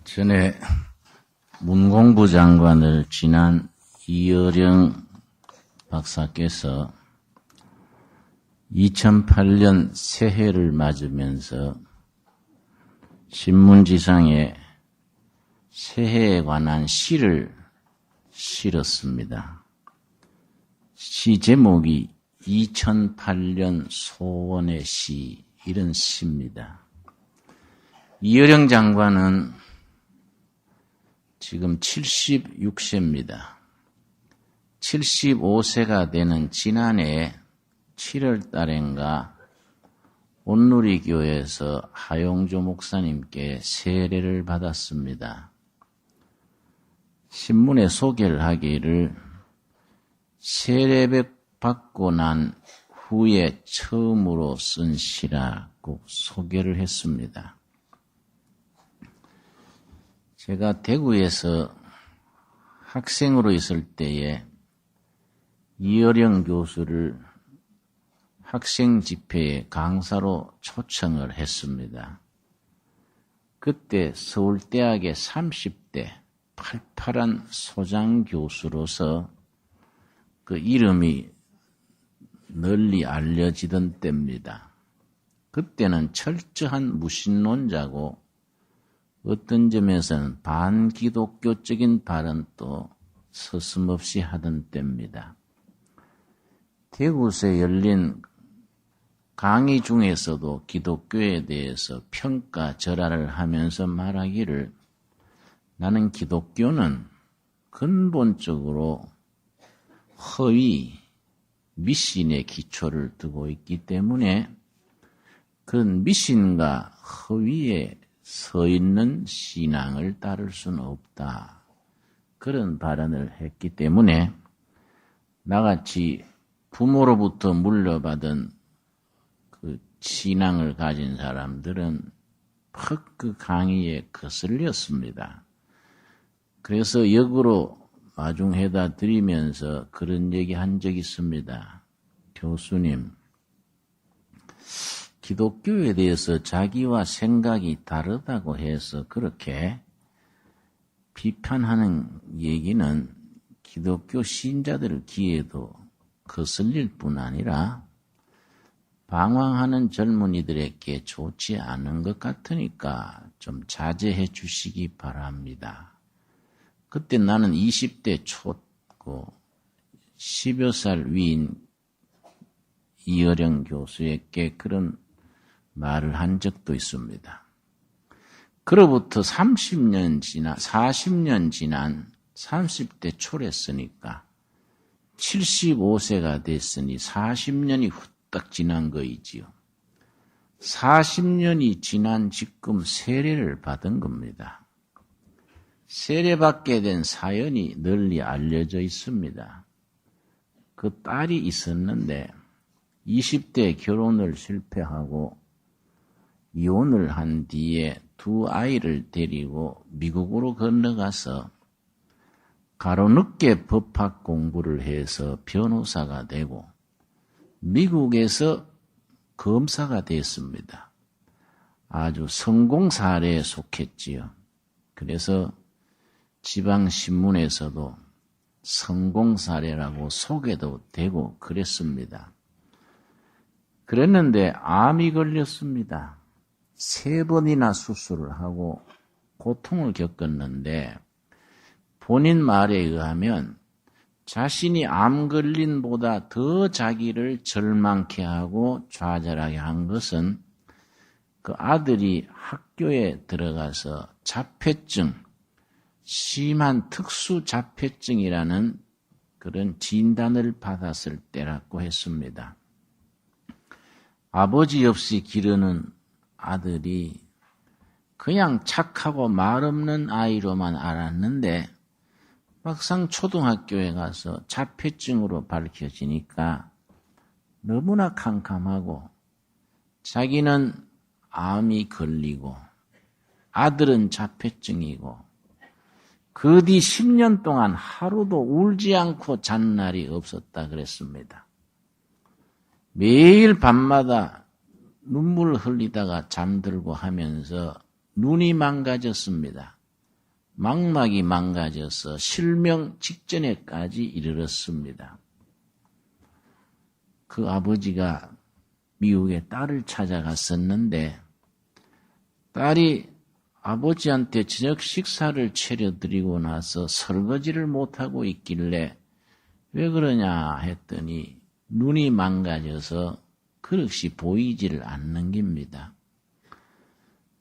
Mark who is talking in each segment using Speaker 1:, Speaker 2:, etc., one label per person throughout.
Speaker 1: 전에 문공부 장관을 지난 이어령 박사께서 2008년 새해를 맞으면서 신문지상에 새해에 관한 시를 실었습니다. 시 제목이 2008년 소원의 시, 이런 시입니다. 이어령 장관은 지금 76세입니다. 75세가 되는 지난해 7월 달인가 온누리교회에서 하용조 목사님께 세례를 받았습니다. 신문에 소개를 하기를 세례 받고 난 후에 처음으로 쓴 시라고 소개를 했습니다. 제가 대구에서 학생으로 있을 때에 이어령 교수를 학생 집회에 강사로 초청을 했습니다. 그때 서울대학의 30대 팔팔한 소장 교수로서 그 이름이 널리 알려지던 때입니다. 그때는 철저한 무신론자고 어떤 점에서는 반기독교적인 발언도 서슴없이 하던 때입니다. 대구에서 열린 강의 중에서도 기독교에 대해서 평가절하를 하면서 말하기를 나는 기독교는 근본적으로 허위, 미신의 기초를 두고 있기 때문에 그런 미신과 허위에 서 있는 신앙을 따를 수는 없다. 그런 발언을 했기 때문에 나같이 부모로부터 물려받은 그 신앙을 가진 사람들은 퍽 그 강의에 거슬렸습니다. 그래서 역으로 마중해다 드리면서 그런 얘기 한 적이 있습니다. 교수님, 기독교에 대해서 자기와 생각이 다르다고 해서 그렇게 비판하는 얘기는 기독교 신자들 귀에도 거슬릴 뿐 아니라 방황하는 젊은이들에게 좋지 않은 것 같으니까 좀 자제해 주시기 바랍니다. 그때 나는 20대 초고 10여 살 위인 이어령 교수에게 그런 말을 한 적도 있습니다. 그로부터 40년 지난 30대 초랬으니까 75세가 됐으니 40년이 후딱 지난 거이지요. 40년이 지난 지금 세례를 받은 겁니다. 세례받게 된 사연이 널리 알려져 있습니다. 그 딸이 있었는데 20대 결혼을 실패하고 이혼을 한 뒤에 두 아이를 데리고 미국으로 건너가서 가로늦게 법학 공부를 해서 변호사가 되고 미국에서 검사가 됐습니다. 아주 성공 사례에 속했지요. 그래서 지방신문에서도 성공 사례라고 소개도 되고 그랬습니다. 그랬는데 암이 걸렸습니다. 3번이나 수술을 하고 고통을 겪었는데 본인 말에 의하면 자신이 암 걸린 보다 더 자기를 절망케 하고 좌절하게 한 것은 그 아들이 학교에 들어가서 자폐증, 심한 특수 자폐증이라는 그런 진단을 받았을 때라고 했습니다. 아버지 없이 기르는 아들이 그냥 착하고 말 없는 아이로만 알았는데 막상 초등학교에 가서 자폐증으로 밝혀지니까 너무나 캄캄하고 자기는 암이 걸리고 아들은 자폐증이고 그 뒤 10년 동안 하루도 울지 않고 잔 날이 없었다 그랬습니다. 매일 밤마다 눈물 흘리다가 잠들고 하면서 눈이 망가졌습니다. 망막이 망가져서 실명 직전에까지 이르렀습니다. 그 아버지가 미국에 딸을 찾아갔었는데 딸이 아버지한테 저녁 식사를 차려드리고 나서 설거지를 못하고 있길래 왜 그러냐 했더니 눈이 망가져서 그릇이 보이지를 않는 겁니다.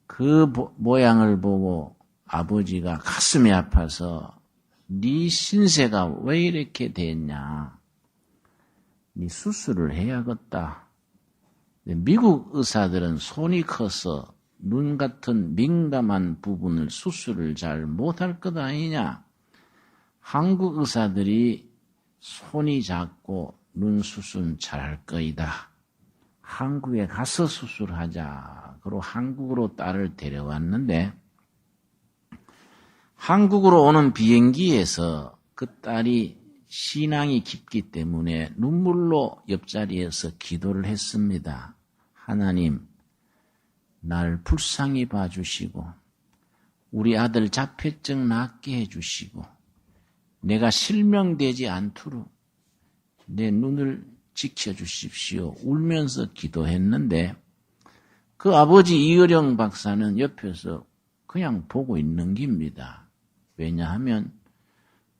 Speaker 1: 그 모양을 보고 아버지가 가슴이 아파서 네 신세가 왜 이렇게 됐냐. 네 수술을 해야겠다. 미국 의사들은 손이 커서 눈 같은 민감한 부분을 수술을 잘 못할 것 아니냐. 한국 의사들이 손이 작고 눈 수술은 잘할 거이다. 한국에 가서 수술하자. 그리고 한국으로 딸을 데려왔는데 한국으로 오는 비행기에서 그 딸이 신앙이 깊기 때문에 눈물로 옆자리에서 기도를 했습니다. 하나님, 날 불쌍히 봐주시고 우리 아들 자폐증 낫게 해주시고 내가 실명되지 않도록 내 눈을 지켜주십시오. 울면서 기도했는데 그 아버지 이어령 박사는 옆에서 그냥 보고 있는 겁니다. 왜냐하면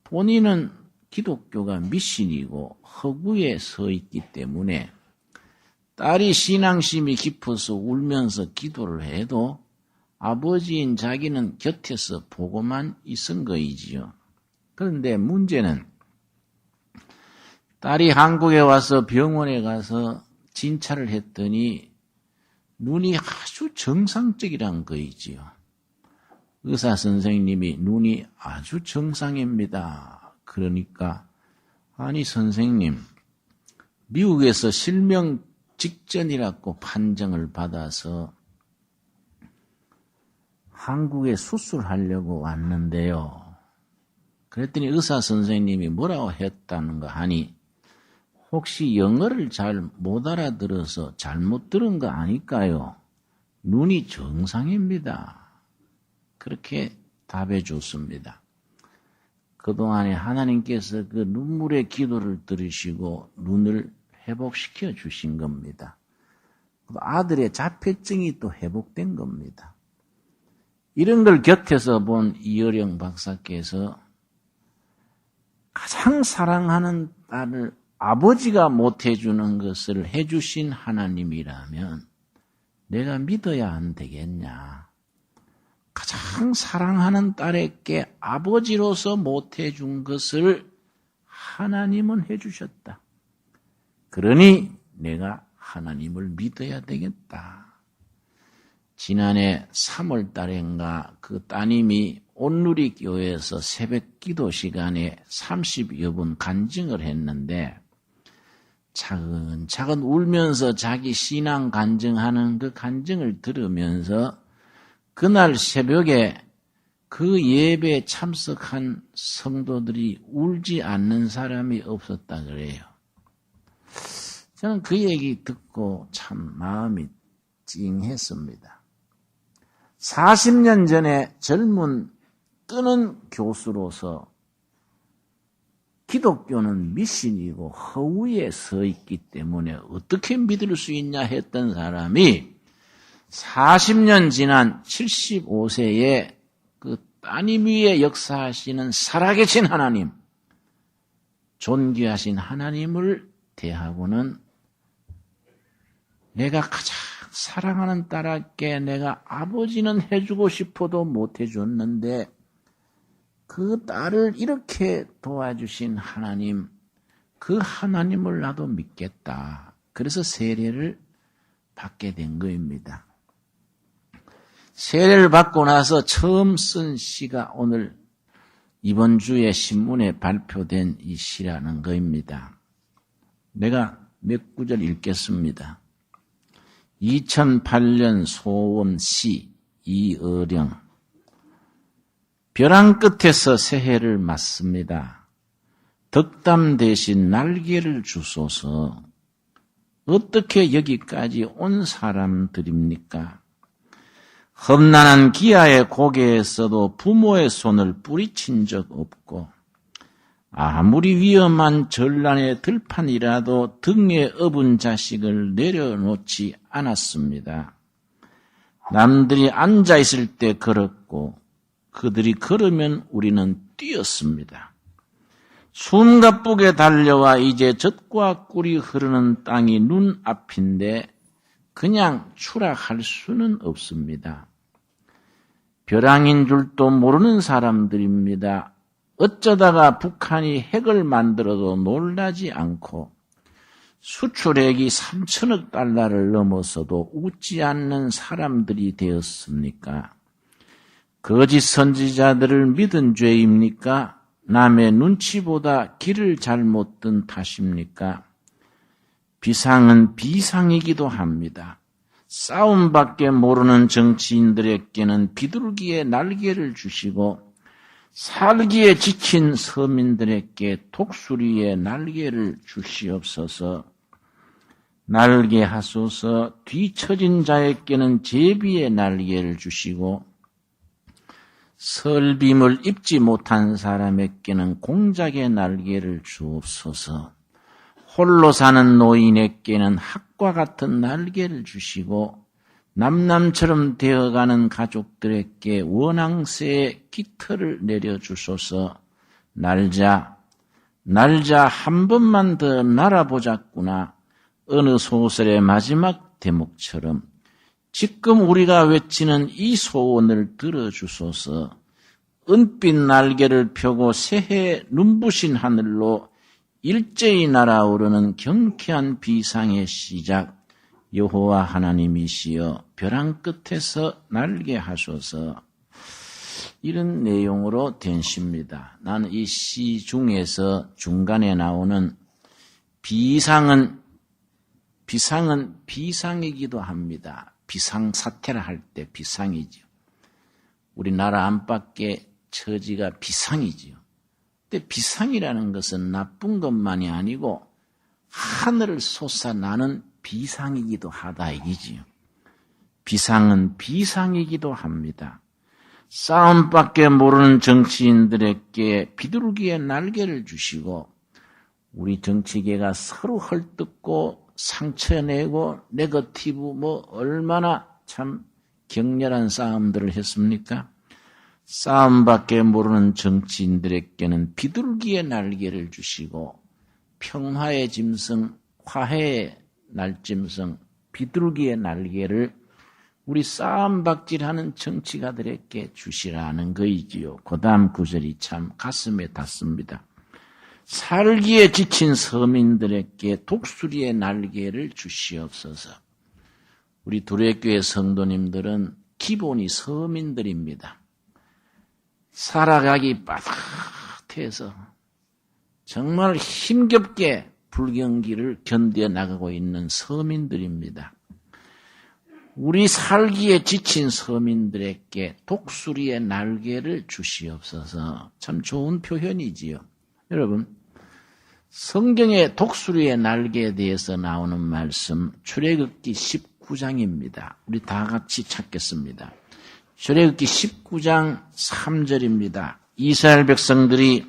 Speaker 1: 본인은 기독교가 미신이고 허구에 서 있기 때문에 딸이 신앙심이 깊어서 울면서 기도를 해도 아버지인 자기는 곁에서 보고만 있은 거이지요. 그런데 문제는 딸이 한국에 와서 병원에 가서 진찰을 했더니 눈이 아주 정상적이란 거이지요. 의사 선생님이 눈이 아주 정상입니다. 그러니까 아니 선생님 미국에서 실명 직전이라고 판정을 받아서 한국에 수술하려고 왔는데요. 그랬더니 의사 선생님이 뭐라고 했다는가 하니 혹시 영어를 잘 못 알아들어서 잘못 들은 거 아닐까요? 눈이 정상입니다. 그렇게 답해 줬습니다. 그동안에 하나님께서 그 눈물의 기도를 들으시고 눈을 회복시켜 주신 겁니다. 아들의 자폐증이 또 회복된 겁니다. 이런 걸 곁에서 본 이어령 박사께서 가장 사랑하는 딸을 아버지가 못해주는 것을 해주신 하나님이라면 내가 믿어야 안 되겠냐. 가장 사랑하는 딸에게 아버지로서 못해준 것을 하나님은 해주셨다. 그러니 내가 하나님을 믿어야 되겠다. 지난해 3월 달인가 그 따님이 온누리 교회에서 새벽 기도 시간에 30여 분 간증을 했는데 차근차근 울면서 자기 신앙 간증하는 그 간증을 들으면서 그날 새벽에 그 예배에 참석한 성도들이 울지 않는 사람이 없었다 그래요. 저는 그 얘기 듣고 참 마음이 찡했습니다. 40년 전에 젊은 뜨는 교수로서 기독교는 미신이고 허우에 서 있기 때문에 어떻게 믿을 수 있냐 했던 사람이 40년 지난 75세에 그 따님 위에 역사하시는 살아계신 하나님, 존귀하신 하나님을 대하고는 내가 가장 사랑하는 딸에게 내가 아버지는 해주고 싶어도 못 해줬는데 그 딸을 이렇게 도와주신 하나님, 그 하나님을 나도 믿겠다. 그래서 세례를 받게 된 거입니다. 세례를 받고 나서 처음 쓴 시가 오늘 이번 주에 신문에 발표된 이 시라는 거입니다. 내가 몇 구절 읽겠습니다. 2008년 소원시 이어령. 벼랑 끝에서 새해를 맞습니다. 덕담 대신 날개를 주소서. 어떻게 여기까지 온 사람들입니까? 험난한 기아의 고개에서도 부모의 손을 뿌리친 적 없고 아무리 위험한 전란의 들판이라도 등에 업은 자식을 내려놓지 않았습니다. 남들이 앉아있을 때 걸었고 그들이 걸으면 우리는 뛰었습니다. 숨가쁘게 달려와 이제 젖과 꿀이 흐르는 땅이 눈앞인데 그냥 추락할 수는 없습니다. 벼랑인 줄도 모르는 사람들입니다. 어쩌다가 북한이 핵을 만들어도 놀라지 않고 수출액이 3천억 달러를 넘어서도 웃지 않는 사람들이 되었습니까? 거짓 선지자들을 믿은 죄입니까? 남의 눈치보다 길을 잘못 든 탓입니까? 비상은 비상이기도 합니다. 싸움밖에 모르는 정치인들에게는 비둘기의 날개를 주시고 살기에 지친 서민들에게 독수리의 날개를 주시옵소서. 날개 하소서. 뒤처진 자에게는 제비의 날개를 주시고 설빔을 입지 못한 사람에게는 공작의 날개를 주옵소서. 홀로 사는 노인에게는 학과 같은 날개를 주시고 남남처럼 되어가는 가족들에게 원앙새의 깃털을 내려주소서. 날자 한 번만 더 날아보자꾸나. 어느 소설의 마지막 대목처럼 지금 우리가 외치는 이 소원을 들어주소서. 은빛 날개를 펴고 새해 눈부신 하늘로 일제히 날아오르는 경쾌한 비상의 시작. 여호와 하나님이시여 벼랑 끝에서 날게 하소서. 이런 내용으로 된 시입니다. 나는 이 시 중에서 중간에 나오는 비상은 비상이기도 합니다. 비상사태를 할 때 비상이죠. 우리나라 안팎의 처지가 비상이지요. 근데 비상이라는 것은 나쁜 것만이 아니고 하늘을 솟아나는 비상이기도 하다 이기지요. 비상은 비상이기도 합니다. 싸움밖에 모르는 정치인들에게 비둘기의 날개를 주시고 우리 정치계가 서로 헐뜯고 상처내고 네거티브 얼마나 참 격렬한 싸움들을 했습니까? 싸움밖에 모르는 정치인들에게는 비둘기의 날개를 주시고 평화의 짐승, 화해의 날짐승, 비둘기의 날개를 우리 싸움박질하는 정치가들에게 주시라는 거이지요. 그 다음 구절이 참 가슴에 닿습니다. 살기에 지친 서민들에게 독수리의 날개를 주시옵소서. 우리 두레교회 성도님들은 기본이 서민들입니다. 살아가기 빠듯해서 정말 힘겹게 불경기를 견뎌 나가고 있는 서민들입니다. 우리 살기에 지친 서민들에게 독수리의 날개를 주시옵소서. 참 좋은 표현이지요. 여러분, 성경의 독수리의 날개에 대해서 나오는 말씀 출애굽기 19장입니다. 우리 다 같이 찾겠습니다. 출애굽기 19장 3절입니다. 이스라엘 백성들이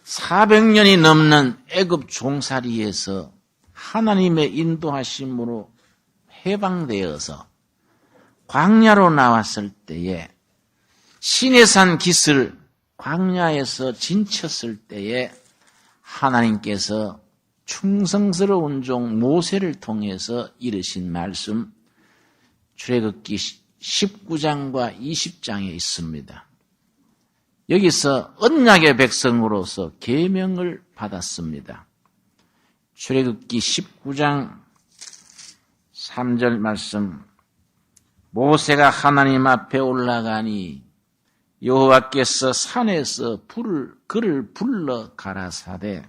Speaker 1: 400년이 넘는 애굽 종살이에서 하나님의 인도하심으로 해방되어서 광야로 나왔을 때에 시내산 깃을 광야에서 진쳤을 때에 하나님께서 충성스러운 종 모세를 통해서 이르신 말씀 출애굽기 19장과 20장에 있습니다. 여기서 언약의 백성으로서 계명을 받았습니다. 출애굽기 19장 3절 말씀 모세가 하나님 앞에 올라가니 여호와께서 산에서 그를 불러 가라사대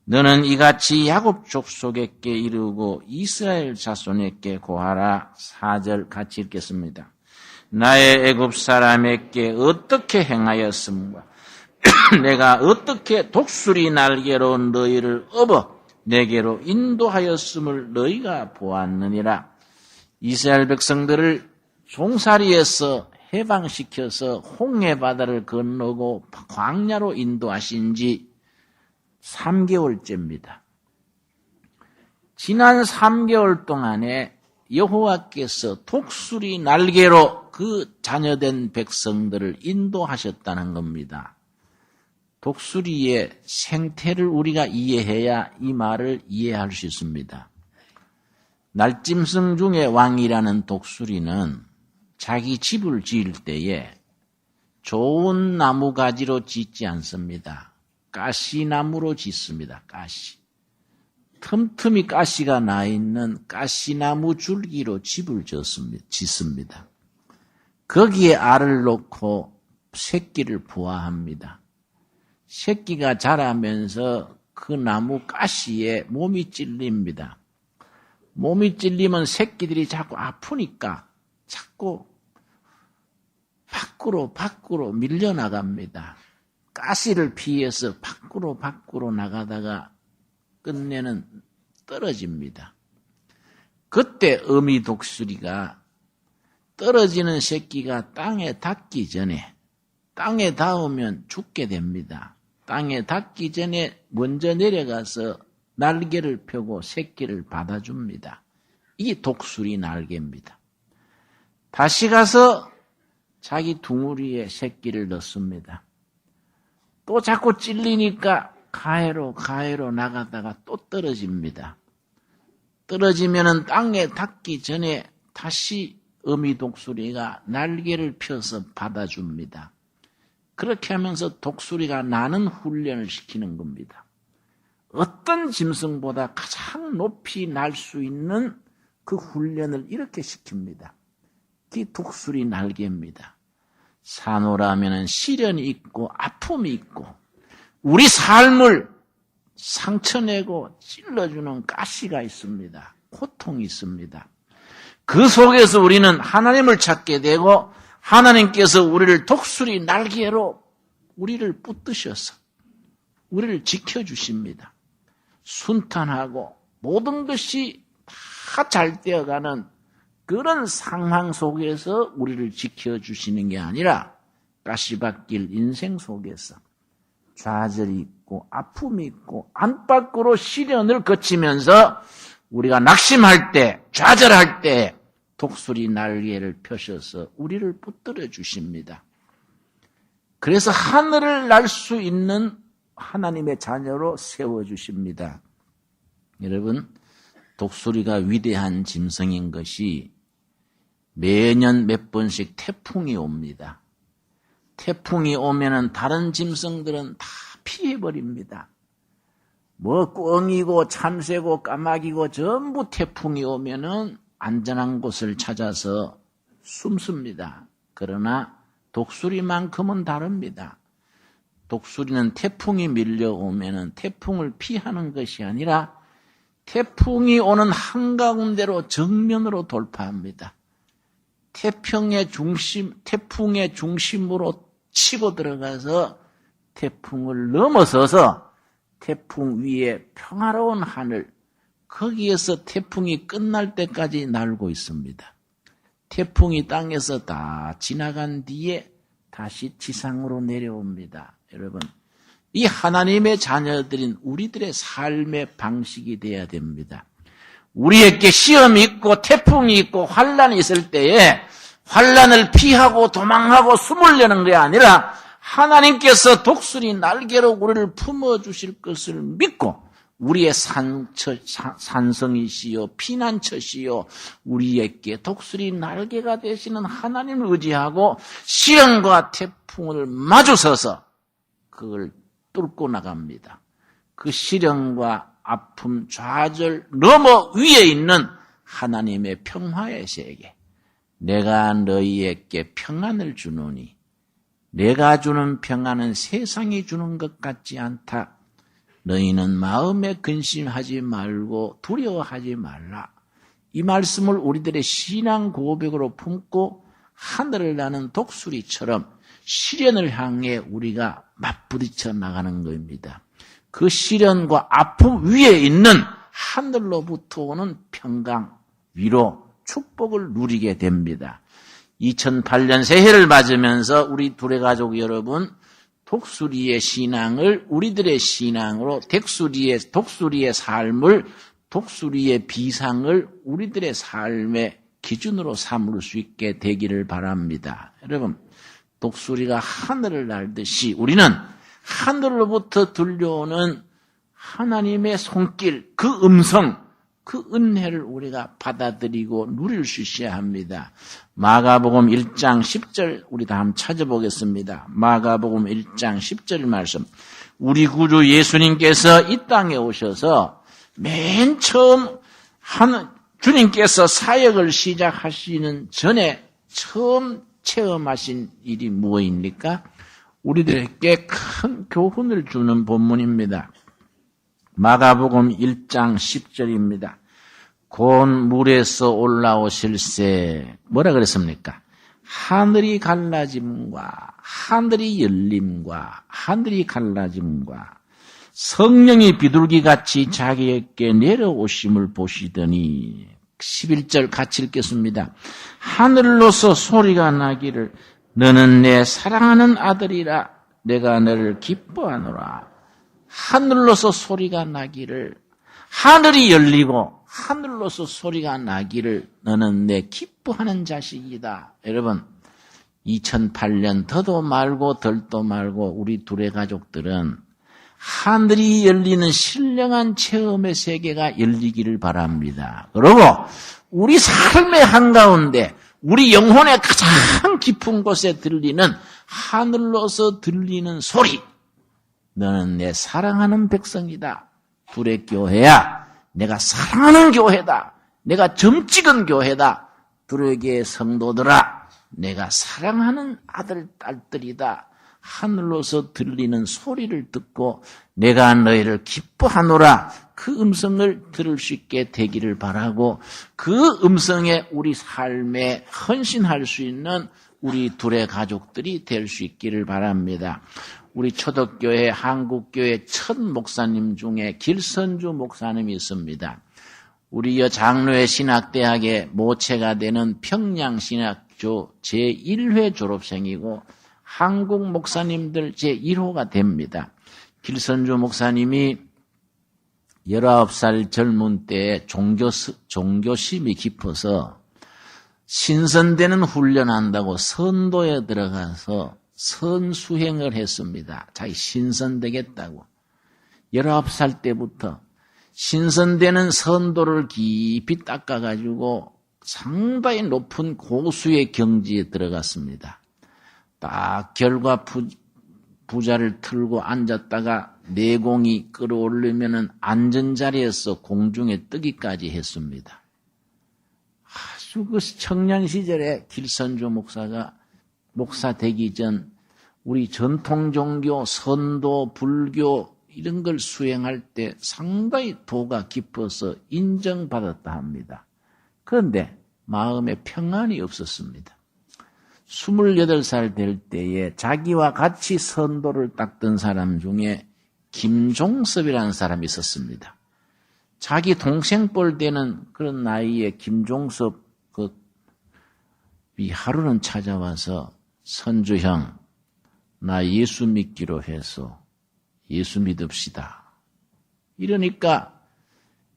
Speaker 1: 너는 이같이 야곱 족속에게 이르고 이스라엘 자손에게 고하라. 4절 같이 읽겠습니다. 나의 애굽 사람에게 어떻게 행하였음과 내가 어떻게 독수리 날개로 너희를 업어 내게로 인도하였음을 너희가 보았느니라. 이스라엘 백성들을 종살이에서 해방시켜서 홍해 바다를 건너고 광야로 인도하신 지 3개월째입니다. 지난 3개월 동안에 여호와께서 독수리 날개로 그 자녀된 백성들을 인도하셨다는 겁니다. 독수리의 생태를 우리가 이해해야 이 말을 이해할 수 있습니다. 날짐승 중에 왕이라는 독수리는 자기 집을 지을 때에 좋은 나무가지로 짓지 않습니다. 가시나무로 짓습니다. 가시. 틈틈이 가시가 나 있는 가시나무 줄기로 집을 짓습니다. 거기에 알을 놓고 새끼를 부화합니다. 새끼가 자라면서 그 나무 가시에 몸이 찔립니다. 몸이 찔리면 새끼들이 자꾸 아프니까 자꾸 밖으로 밀려나갑니다. 가시를 피해서 밖으로 나가다가 끝내는 떨어집니다. 그때 어미 독수리가 떨어지는 새끼가 땅에 닿기 전에, 땅에 닿으면 죽게 됩니다. 땅에 닿기 전에 먼저 내려가서 날개를 펴고 새끼를 받아줍니다. 이게 독수리 날개입니다. 다시 가서 자기 둥우리에 새끼를 넣습니다. 또 자꾸 찔리니까 가해로 나가다가 또 떨어집니다. 떨어지면은 땅에 닿기 전에 다시 어미 독수리가 날개를 펴서 받아줍니다. 그렇게 하면서 독수리가 나는 훈련을 시키는 겁니다. 어떤 짐승보다 가장 높이 날 수 있는 그 훈련을 이렇게 시킵니다. 그게 독수리 날개입니다. 산호라면은 시련이 있고 아픔이 있고 우리 삶을 상처내고 찔러주는 가시가 있습니다. 고통이 있습니다. 그 속에서 우리는 하나님을 찾게 되고 하나님께서 우리를 독수리 날개로 우리를 붙드셔서 우리를 지켜주십니다. 순탄하고 모든 것이 다 잘 되어가는 그런 상황 속에서 우리를 지켜주시는 게 아니라 가시밭길 인생 속에서 좌절이 있고 아픔이 있고 안팎으로 시련을 거치면서 우리가 낙심할 때, 좌절할 때 독수리 날개를 펴셔서 우리를 붙들어 주십니다. 그래서 하늘을 날 수 있는 하나님의 자녀로 세워주십니다. 여러분, 독수리가 위대한 짐승인 것이 매년 몇 번씩 태풍이 옵니다. 태풍이 오면은 다른 짐승들은 다 피해버립니다. 뭐 꿩이고 참새고 까마귀고 전부 태풍이 오면은 안전한 곳을 찾아서 숨습니다. 그러나 독수리만큼은 다릅니다. 독수리는 태풍이 밀려오면은 태풍을 피하는 것이 아니라 태풍이 오는 한가운데로 정면으로 돌파합니다. 태풍의 중심으로 치고 들어가서 태풍을 넘어서서 태풍 위에 평화로운 하늘, 거기에서 태풍이 끝날 때까지 날고 있습니다. 태풍이 땅에서 다 지나간 뒤에 다시 지상으로 내려옵니다. 여러분, 이 하나님의 자녀들인 우리들의 삶의 방식이 돼야 됩니다. 우리에게 시험이 있고 태풍이 있고 환란이 있을 때에 환란을 피하고 도망하고 숨으려는 게 아니라 하나님께서 독수리 날개로 우리를 품어주실 것을 믿고 우리의 산성이시요 피난처시요 우리에게 독수리 날개가 되시는 하나님을 의지하고 시험과 태풍을 마주서서 그걸 뚫고 나갑니다. 그 시련과 아픔, 좌절 너머 위에 있는 하나님의 평화의 세계. 내가 너희에게 평안을 주노니 내가 주는 평안은 세상이 주는 것 같지 않다. 너희는 마음에 근심하지 말고 두려워하지 말라. 이 말씀을 우리들의 신앙 고백으로 품고 하늘을 나는 독수리처럼 시련을 향해 우리가 맞부딪혀 나가는 겁니다. 그 시련과 아픔 위에 있는 하늘로부터 오는 평강, 위로, 축복을 누리게 됩니다. 2008년 새해를 맞으면서 우리 둘의 가족 여러분, 독수리의 신앙을 우리들의 신앙으로, 독수리의 삶을, 독수리의 비상을 우리들의 삶의 기준으로 삼을 수 있게 되기를 바랍니다. 여러분, 독수리가 하늘을 날듯이 우리는 하늘로부터 들려오는 하나님의 손길, 그 음성, 그 은혜를 우리가 받아들이고 누릴 수 있어야 합니다. 마가복음 1장 10절 우리 다 한번 찾아보겠습니다. 마가복음 1장 10절 말씀. 우리 구주 예수님께서 이 땅에 오셔서 맨 처음 주님께서 사역을 시작하시는 전에 처음 체험하신 일이 무엇입니까? 우리들에게 큰 교훈을 주는 본문입니다. 마가복음 1장 10절입니다. 곧 물에서 올라오실새 뭐라 그랬습니까? 하늘이 갈라짐과 하늘이 열림과 하늘이 갈라짐과 성령이 비둘기같이 자기에게 내려오심을 보시더니 11절 같이 읽겠습니다. 하늘로서 소리가 나기를 너는 내 사랑하는 아들이라 내가 너를 기뻐하노라. 하늘로서 소리가 나기를, 하늘이 열리고 하늘로서 소리가 나기를 너는 내 기뻐하는 자식이다. 여러분, 2008년 더도 말고 덜도 말고 우리 둘의 가족들은 하늘이 열리는 신령한 체험의 세계가 열리기를 바랍니다. 그리고 우리 삶의 한가운데 우리 영혼의 가장 깊은 곳에 들리는 하늘로서 들리는 소리, 너는 내 사랑하는 백성이다. 둘의 교회야. 내가 사랑하는 교회다. 내가 점 찍은 교회다. 둘의 교회 성도들아, 내가 사랑하는 아들, 딸들이다. 하늘로서 들리는 소리를 듣고 내가 너희를 기뻐하노라. 그 음성을 들을 수 있게 되기를 바라고 그 음성에 우리 삶에 헌신할 수 있는 우리 둘의 가족들이 될 수 있기를 바랍니다. 우리 초덕교회, 한국교회 첫 목사님 중에 길선주 목사님이 있습니다. 우리 장로회 신학대학의 모체가 되는 평양신학교 제1회 졸업생이고 한국 목사님들 제1호가 됩니다. 길선주 목사님이 19살 젊은 때에 종교심이 깊어서 신선되는 훈련한다고 선도에 들어가서 선수행을 했습니다. 자기 신선되겠다고. 19살 때부터 신선되는 선도를 깊이 닦아가지고 상당히 높은 고수의 경지에 들어갔습니다. 딱 결과 부자를 틀고 앉았다가 내공이 끌어올리면은 안전자리에서 공중에 뜨기까지 했습니다. 아주 그 청년 시절에 길선주 목사가 목사 되기 전 우리 전통 종교, 선도, 불교 이런 걸 수행할 때 상당히 도가 깊어서 인정받았다 합니다. 그런데 마음에 평안이 없었습니다. 28살 될 때에 자기와 같이 선도를 닦던 사람 중에 김종섭이라는 사람이 있었습니다. 자기 동생뻘 되는 그런 나이에 김종섭 이 하루는 찾아와서 선주형, 나 예수 믿기로 해서 예수 믿읍시다. 이러니까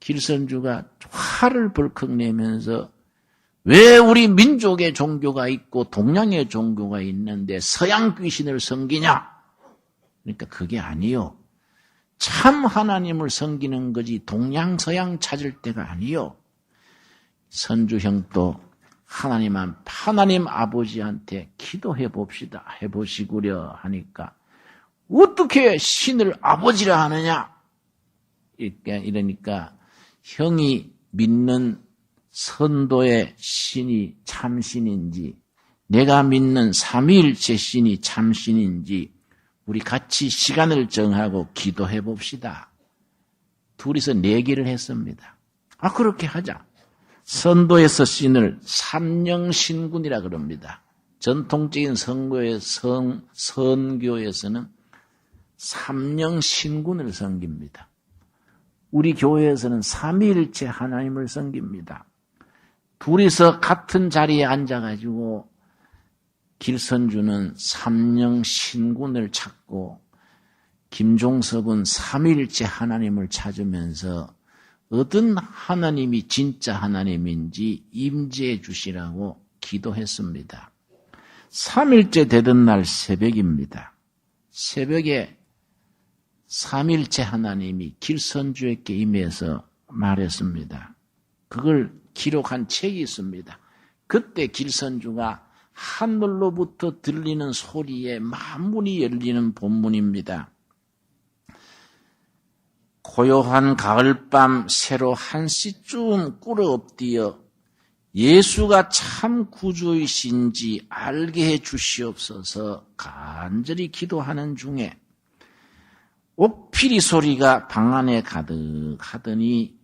Speaker 1: 길선주가 화를 벌컥 내면서 왜 우리 민족의 종교가 있고 동양의 종교가 있는데 서양 귀신을 섬기냐? 그러니까 그게 아니요. 참 하나님을 섬기는 거지 동양 서양 찾을 때가 아니요. 선주형도 하나님 아버지한테 기도해 봅시다. 해보시구려 하니까 어떻게 신을 아버지라 하느냐? 이러니까 형이 믿는 선도의 신이 참신인지 내가 믿는 삼위일체 신이 참신인지 우리 같이 시간을 정하고 기도해 봅시다. 둘이서 내기를 했습니다. 그렇게 하자. 선도에서 신을 삼령신군이라 그럽니다. 전통적인 선교에서는 삼령신군을 섬깁니다. 우리 교회에서는 삼위일체 하나님을 섬깁니다. 둘이서 같은 자리에 앉아가지고 길선주는 삼령 신군을 찾고 김종섭은 삼위일체 하나님을 찾으면서 어떤 하나님이 진짜 하나님인지 임재해 주시라고 기도했습니다. 삼일째 되던 날 새벽입니다. 새벽에 삼일체 하나님이 길선주에게 임해서 말했습니다. 그걸 기록한 책이 있습니다. 그때 길선주가 하늘로부터 들리는 소리에 만문이 열리는 본문입니다. 고요한 가을밤 새로 한시쯤 꿇어 엎드려 예수가 참 구주이신지 알게 해 주시옵소서 간절히 기도하는 중에 옥피리 소리가 방 안에 가득하더니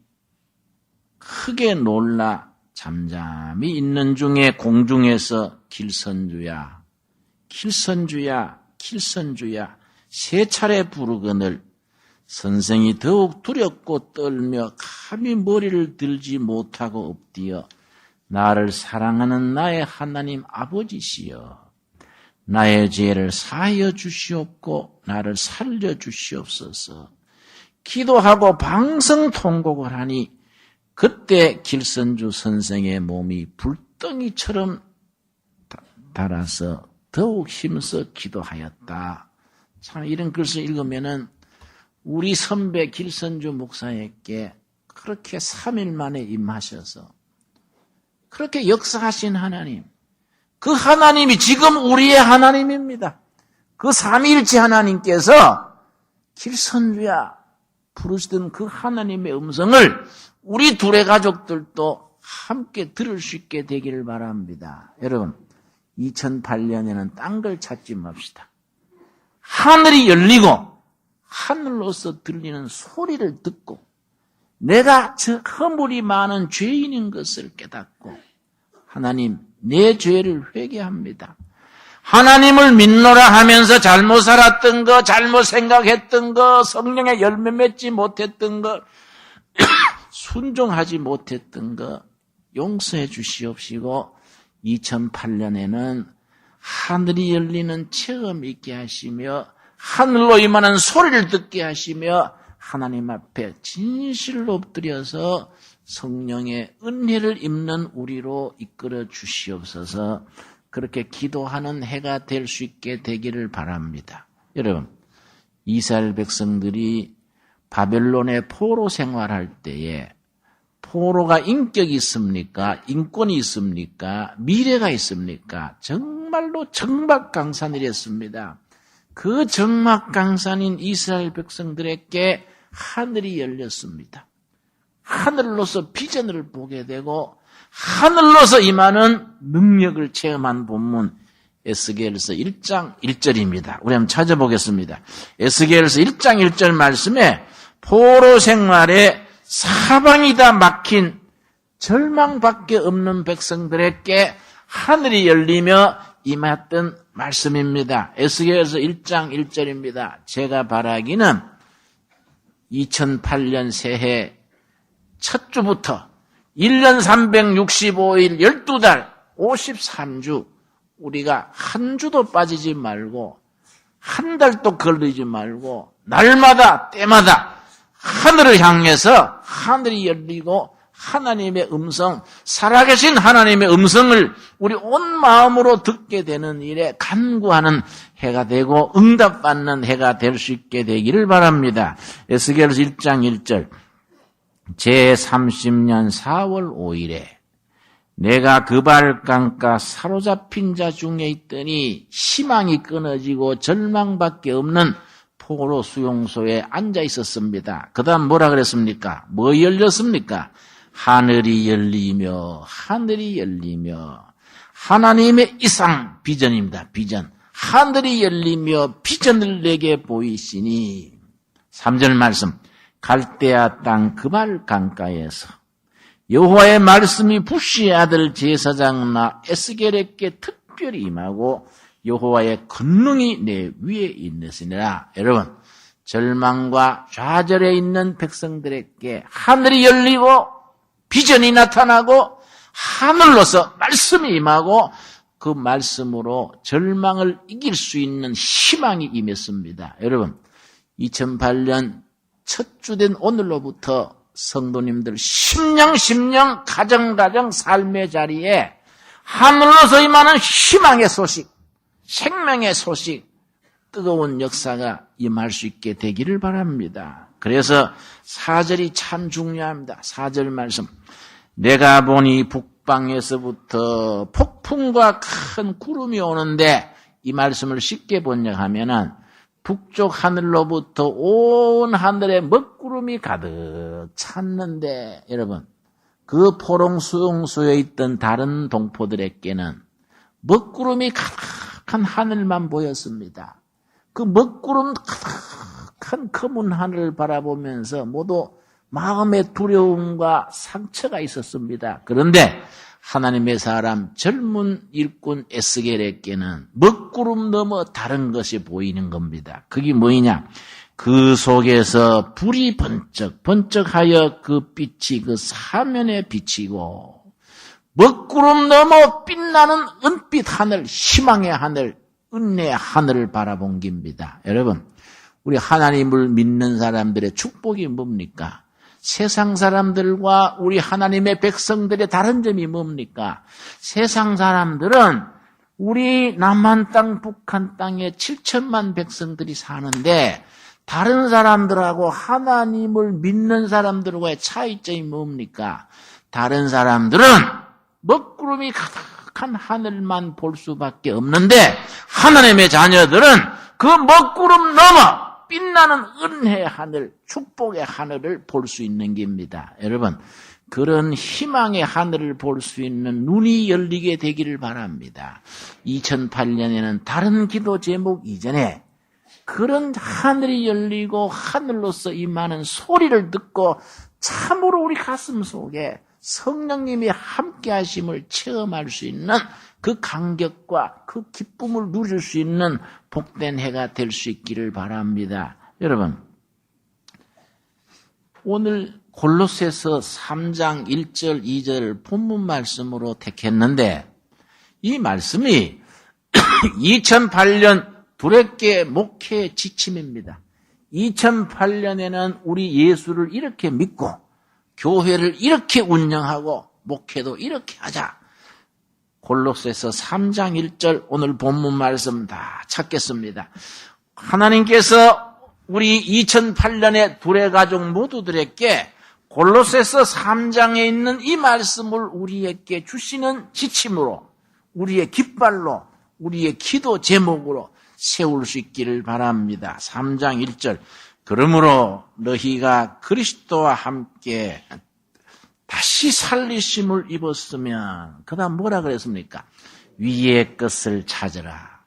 Speaker 1: 크게 놀라 잠잠히 있는 중에 공중에서 길선주야, 길선주야, 길선주야 세 차례 부르거늘 선생이 더욱 두렵고 떨며 감히 머리를 들지 못하고 엎드려 나를 사랑하는 나의 하나님 아버지시여 나의 죄를 사하여 주시옵고 나를 살려 주시옵소서 기도하고 방성통곡을 하니 그때 길선주 선생의 몸이 불덩이처럼 달아서 더욱 힘써 기도하였다. 참 이런 글을 읽으면은 우리 선배 길선주 목사에게 그렇게 3일 만에 임하셔서 그렇게 역사하신 하나님, 그 하나님이 지금 우리의 하나님입니다. 그 삼위일체 하나님께서 길선주야 부르시던 그 하나님의 음성을 우리 둘의 가족들도 함께 들을 수 있게 되기를 바랍니다. 여러분, 2008년에는 딴 걸 찾지 맙시다. 하늘이 열리고 하늘로서 들리는 소리를 듣고 내가 저 허물이 많은 죄인인 것을 깨닫고 하나님 내 죄를 회개합니다. 하나님을 믿노라 하면서 잘못 살았던 거, 잘못 생각했던 거, 성령의 열매 맺지 못했던 거, 순종하지 못했던 거 용서해 주시옵시고 2008년에는 하늘이 열리는 체험이 있게 하시며 하늘로 임하는 소리를 듣게 하시며 하나님 앞에 진실로 엎드려서 성령의 은혜를 입는 우리로 이끌어 주시옵소서. 그렇게 기도하는 해가 될 수 있게 되기를 바랍니다. 여러분, 이스라엘 백성들이 바벨론의 포로 생활할 때에 포로가 인격이 있습니까? 인권이 있습니까? 미래가 있습니까? 정말로 정박강산이랬습니다. 그 정막강산인 이스라엘 백성들에게 하늘이 열렸습니다. 하늘로서 비전을 보게 되고 하늘로서 임하는 능력을 체험한 본문 에스겔서 1장 1절입니다. 우리 한번 찾아보겠습니다. 에스겔서 1장 1절 말씀에 포로 생활에 사방이 다 막힌 절망밖에 없는 백성들에게 하늘이 열리며 임했던 말씀입니다. 에스겔서 1장 1절입니다. 제가 바라기는 2008년 새해 첫 주부터 1년 365일 12달 53주 우리가 한 주도 빠지지 말고 한 달도 걸리지 말고 날마다 때마다 하늘을 향해서 하늘이 열리고 하나님의 음성, 살아계신 하나님의 음성을 우리 온 마음으로 듣게 되는 일에 간구하는 해가 되고 응답받는 해가 될 수 있게 되기를 바랍니다. 에스겔서 1장 1절 제30년 4월 5일에 내가 그발강가 사로잡힌 자 중에 있더니 희망이 끊어지고 절망밖에 없는 포로 수용소에 앉아 있었습니다. 그 다음 뭐라 그랬습니까? 뭐 열렸습니까? 하늘이 열리며 하늘이 열리며 하나님의 이상 비전입니다. 비전. 하늘이 열리며 비전을 내게 보이시니 3절 말씀 갈대아 땅 그발 강가에서 여호와의 말씀이 부시의 아들 제사장 나 에스겔에게 특별히 임하고 여호와의 권능이 내 위에 있으니라. 여러분, 절망과 좌절에 있는 백성들에게 하늘이 열리고 비전이 나타나고 하늘로서 말씀이 임하고 그 말씀으로 절망을 이길 수 있는 희망이 임했습니다. 여러분, 2008년 첫 주 된 오늘로부터 성도님들 심령 가정 삶의 자리에 하늘로서 임하는 희망의 소식, 생명의 소식, 뜨거운 역사가 임할 수 있게 되기를 바랍니다. 그래서 4절이 참 중요합니다. 4절 말씀. 내가 보니 북방에서부터 폭풍과 큰 구름이 오는데, 이 말씀을 쉽게 번역하면은 북쪽 하늘로부터 온 하늘에 먹구름이 가득 찼는데, 여러분, 그 포롱 수용소에 있던 다른 동포들에게는 먹구름이 가득한 하늘만 보였습니다. 그 먹구름 가득한 검은 하늘을 바라보면서 모두 마음의 두려움과 상처가 있었습니다. 그런데 하나님의 사람 젊은 일꾼 에스겔에게는 먹구름 넘어 다른 것이 보이는 겁니다. 그게 뭐냐? 그 속에서 불이 번쩍하여 그 빛이 그 사면에 비치고 먹구름 넘어 빛나는 은빛 하늘, 희망의 하늘, 은혜의 하늘을 바라본 겁니다. 여러분, 우리 하나님을 믿는 사람들의 축복이 뭡니까? 세상 사람들과 우리 하나님의 백성들의 다른 점이 뭡니까? 세상 사람들은 우리 남한 땅, 북한 땅에 7천만 백성들이 사는데 다른 사람들하고 하나님을 믿는 사람들과의 차이점이 뭡니까? 다른 사람들은 먹구름이 가득한 하늘만 볼 수밖에 없는데 하나님의 자녀들은 그 먹구름 넘어 빛나는 은혜의 하늘, 축복의 하늘을 볼 수 있는 겁니다. 여러분, 그런 희망의 하늘을 볼 수 있는 눈이 열리게 되기를 바랍니다. 2008년에는 다른 기도 제목 이전에 그런 하늘이 열리고 하늘로서 임하는 소리를 듣고 참으로 우리 가슴 속에 성령님이 함께 하심을 체험할 수 있는 그 감격과 그 기쁨을 누릴 수 있는 복된 해가 될 수 있기를 바랍니다. 여러분, 오늘 골로새서 3장 1절 2절 본문 말씀으로 택했는데 이 말씀이 2008년 두렵게 목회의 지침입니다. 2008년에는 우리 예수를 이렇게 믿고 교회를 이렇게 운영하고 목회도 이렇게 하자. 골로새서 3장 1절 오늘 본문 말씀 다 찾겠습니다. 하나님께서 우리 2008년의 두레 가족 모두들에게 골로새서 3장에 있는 이 말씀을 우리에게 주시는 지침으로 우리의 깃발로 우리의 기도 제목으로 세울 수 있기를 바랍니다. 3장 1절 그러므로 너희가 그리스도와 함께 다시 살리심을 입었으면 그 다음 뭐라 그랬습니까? 위의 것을 찾으라.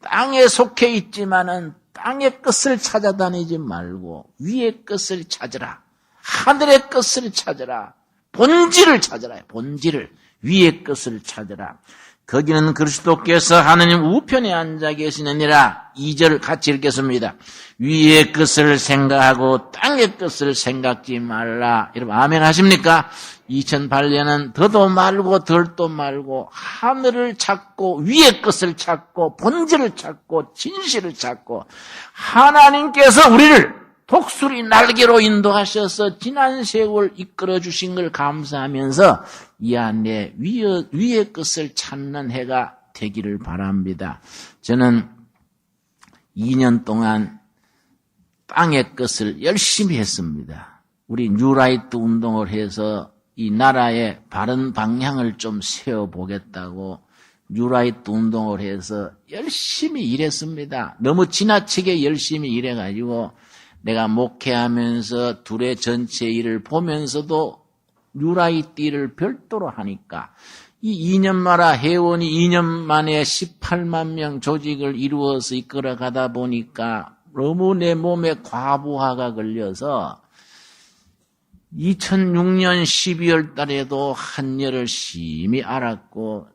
Speaker 1: 땅에 속해 있지만은 땅의 것을 찾아다니지 말고 위의 것을 찾으라. 하늘의 것을 찾으라. 본질을 찾으라. 본질을. 위의 것을 찾으라. 거기는 그리스도께서 하느님 우편에 앉아 계시느니라. 2절 같이 읽겠습니다. 위의 것을 생각하고 땅의 것을 생각지 말라. 여러분 아멘 하십니까? 2008년은 더도 말고 덜도 말고 하늘을 찾고 위의 것을 찾고 본질을 찾고 진실을 찾고 하나님께서 우리를 독수리 날개로 인도하셔서 지난 세월 이끌어 주신 걸 감사하면서 이 안에 위의 것을 찾는 해가 되기를 바랍니다. 저는 2년 동안 땅의 것을 열심히 했습니다. 우리 뉴라이트 운동을 해서 이 나라의 바른 방향을 좀 세워보겠다고 뉴라이트 운동을 해서 열심히 일했습니다. 너무 지나치게 열심히 일해가지고 내가 목회하면서 두레 전체 일을 보면서도 뉴라이트 일을 별도로 하니까 이 2년 만에 회원이 2년 만에 18만 명 조직을 이루어서 이끌어가다 보니까 너무 내 몸에 과부하가 걸려서 2006년 12월 달에도 한열을 심히 앓았고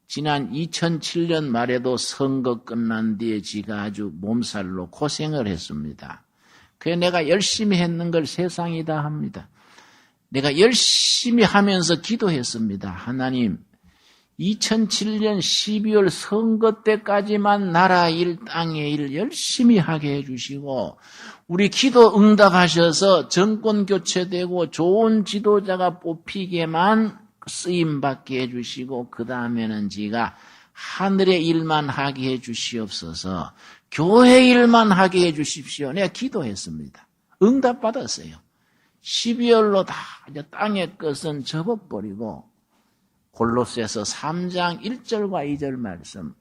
Speaker 1: 지난 2007년 말에도 선거 끝난 뒤에 지가 아주 몸살로 고생을 했습니다. 그래 내가 열심히 했는 걸 세상이 다 합니다. 내가 열심히 하면서 기도했습니다. 하나님, 2007년 12월 선거 때까지만 나라 일, 땅의 일 열심히 하게 해주시고 우리 기도 응답하셔서 정권 교체되고 좋은 지도자가 뽑히게만 쓰임받게 해주시고 그 다음에는 지가 하늘의 일만 하게 해주시옵소서. 교회 일만 하게 해주십시오. 내가 기도했습니다. 응답받았어요. 12월로 다 이제 땅의 것은 접어버리고 골로새서 3장 1절과 2절 말씀.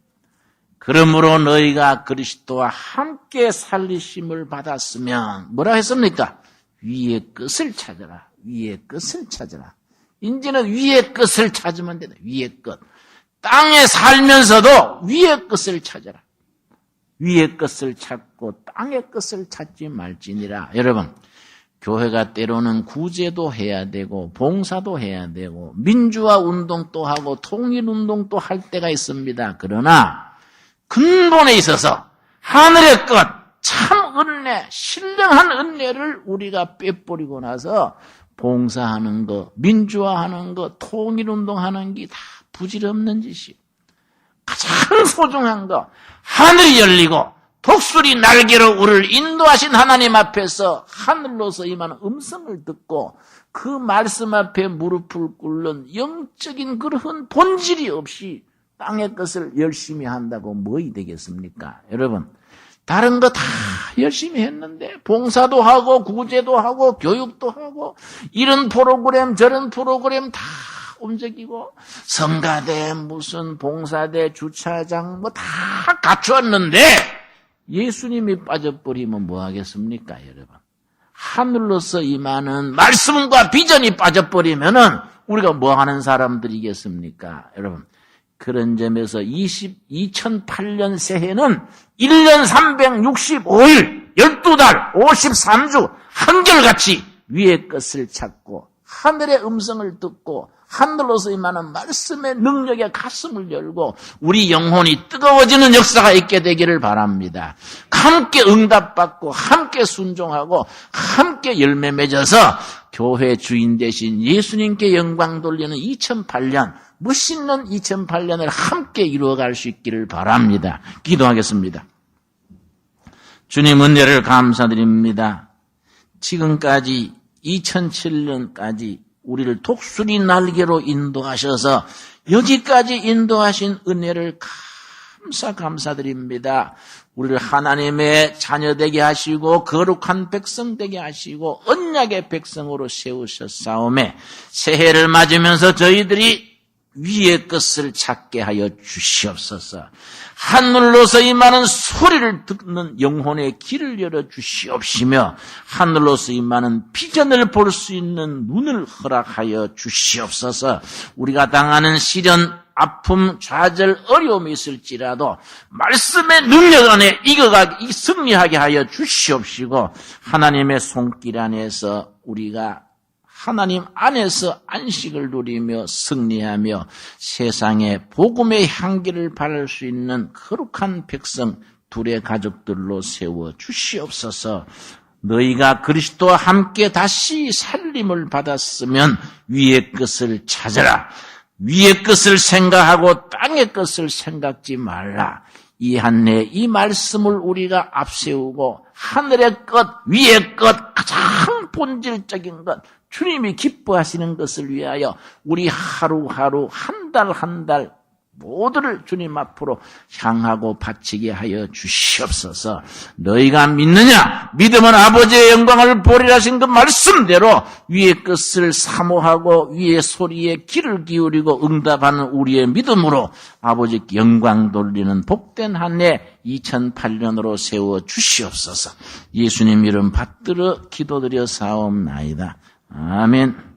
Speaker 1: 그러므로 너희가 그리스도와 함께 살리심을 받았으면 뭐라 했습니까? 위의 끝을 찾아라. 위의 끝을 찾아라. 이제는 위의 끝을 찾으면 된다. 위의 끝. 땅에 살면서도 위의 끝을 찾아라. 위의 끝을 찾고 땅의 끝을 찾지 말지니라. 여러분, 교회가 때로는 구제도 해야 되고 봉사도 해야 되고 민주화 운동도 하고 통일운동도 할 때가 있습니다. 그러나 근본에 있어서 하늘의 것, 참 은혜, 신령한 은혜를 우리가 빼버리고 나서 봉사하는 거, 민주화하는 거, 통일운동하는 게 다 부질없는 짓이에요. 가장 소중한 거, 하늘이 열리고 독수리 날개로 우리를 인도하신 하나님 앞에서 하늘로서 임하는 음성을 듣고 그 말씀 앞에 무릎을 꿇는 영적인 그런 본질이 없이 땅의 것을 열심히 한다고 뭐이 되겠습니까? 여러분, 다른 거 다 열심히 했는데 봉사도 하고 구제도 하고 교육도 하고 이런 프로그램 저런 프로그램 다 움직이고 성가대 무슨 봉사대 주차장 뭐 다 갖추었는데 예수님이 빠져버리면 뭐 하겠습니까, 여러분? 하늘로서 임하는 말씀과 비전이 빠져버리면은 우리가 뭐 하는 사람들이겠습니까, 여러분? 그런 점에서 2008년 새해는 1년 365일, 12달, 53주, 한결같이 위의 것을 찾고 하늘의 음성을 듣고 하늘로서 임하는 말씀의 능력에 가슴을 열고 우리 영혼이 뜨거워지는 역사가 있게 되기를 바랍니다. 함께 응답받고 함께 순종하고 함께 열매 맺어서 교회 주인 되신 예수님께 영광 돌리는 2008년, 멋있는 2008년을 함께 이루어갈 수 있기를 바랍니다. 기도하겠습니다. 주님 은혜를 감사드립니다. 지금까지 2007년까지 우리를 독수리 날개로 인도하셔서 여기까지 인도하신 은혜를 감사드립니다. 우리를 하나님의 자녀 되게 하시고 거룩한 백성 되게 하시고 언약의 백성으로 세우셨사오매 새해를 맞으면서 저희들이 위의 것을 찾게 하여 주시옵소서. 하늘로서 임하는 소리를 듣는 영혼의 길을 열어 주시옵시며 하늘로서 임하는 비전을 볼 수 있는 눈을 허락하여 주시옵소서. 우리가 당하는 시련, 아픔, 좌절, 어려움이 있을지라도 말씀의 능력 안에 이겨가기 승리하게 하여 주시옵시고 하나님의 손길 안에서 우리가 하나님 안에서 안식을 누리며 승리하며 세상에 복음의 향기를 바랄 수 있는 거룩한 백성 둘의 가족들로 세워 주시옵소서. 너희가 그리스도와 함께 다시 살림을 받았으면 위의 것을 찾아라. 위의 것을 생각하고 땅의 것을 생각지 말라. 이 한 해 이 말씀을 우리가 앞세우고 하늘의 것, 위의 것, 가장 본질적인 것, 주님이 기뻐하시는 것을 위하여 우리 하루하루 한 달 한 달 모두를 주님 앞으로 향하고 바치게 하여 주시옵소서. 너희가 믿느냐? 믿으면 아버지의 영광을 보리라 하신 그 말씀대로 위의 것을 사모하고 위의 소리에 귀를 기울이고 응답하는 우리의 믿음으로 아버지께 영광 돌리는 복된 한 해 2008년으로 세워 주시옵소서. 예수님 이름 받들어 기도드려 사옵나이다. 아멘.